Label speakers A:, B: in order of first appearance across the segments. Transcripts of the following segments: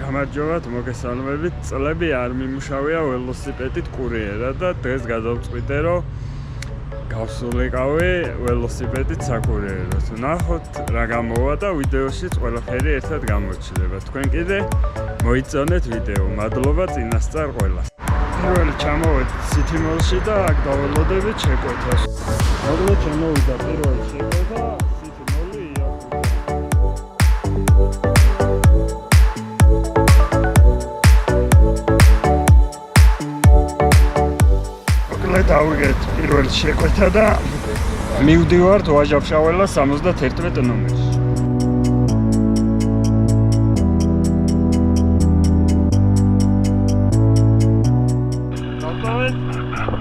A: გამარჯობათ, მოგესალმებით. წლები არ მიმუშავია ველოსიპედით კურიერად და დღეს გადავწყვიტე, რომ გავსულიყავი ველოსიპედით საკურიეროდ. ნახოთ რა გამოვა და ვიდეოშიც ყველაფერი ერთად გამოჩნდება. თქვენ კიდე მოიწონეთ ვიდეო. მადლობა წინასწარ ყველას. პირველი ჩამოვედი სითიმოლში და აქ დაველოდებით შეკვეთას. მოდლა ჩამოვიდა პირველი შეკვეთა სითიმოლი დავიგეთ პირველი შეკვეთა და მივდივართ ვაჟა-ფშაველას 71 ნომერში.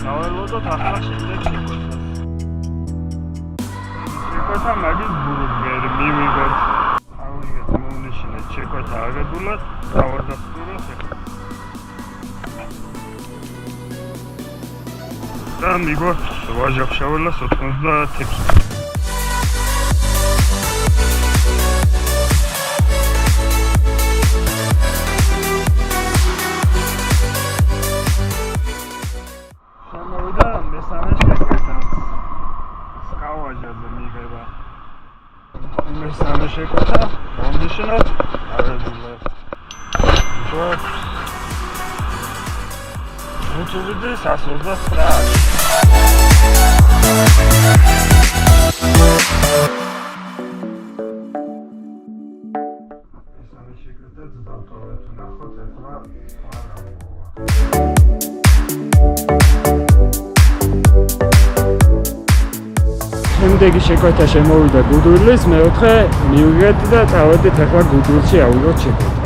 A: დაველოდოთ ახლა შემდეგ შეკვეთას. შეკვეთა მაგის ბურგერი მივიღეთ. ავიღეთ მოუნიშნეთ შეკვეთა აღებულად დავადასტუროთ ეხლა. და მიგვაქვს ვაჟა-ფშაველას 96. შემოვიდა მესამე შეკვეთაც. სკავაჟაზე მიიღება. მესამე შეკვეთა კონდიშნად აღებულად. Ucuzide 129. შემდეგი შეკვეთა შემოვიდა გუდვილის, მეოთხე მივიღეთ და წავედით ახლა გუდვილში ავიღოთ შეკვეთა.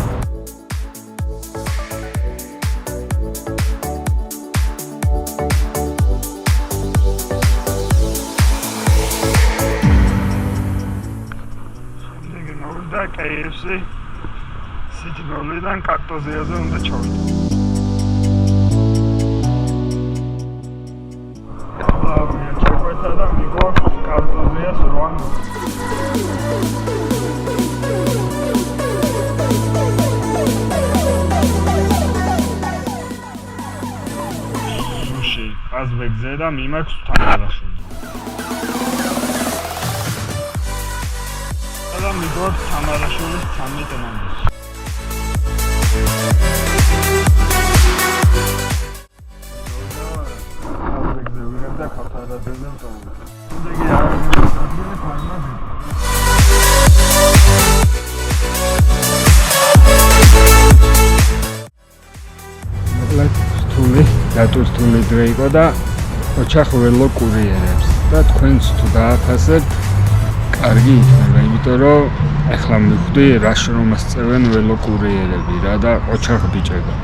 A: და KFC სითიმოლიდან კარტოზიაზე უნდა ჩავიდე. ავიღეთ შეკვეთა და მიგვაქვს კარტოზიას 8. სუში ყაზბეგზე და მიმაქვს თამარაში. და მიგვაქვს თამარაშვილის 13 ნომერში. ყაზბეგზე ვიღებ და ქართარაძეზე მტოვებ. შემდეგი არის ადგილი ფარმაზი. მოკლედ რთული, დატვირთული დღე იყო და ოჩახ ველო კურიერებს და თქვენც თუ დააფასებთ კარგი იქნება, იმიტომ რომ ახლა მივხვდი რა შრომას წევენ ველო კურიერები რა და ოჩახ ბიჭები.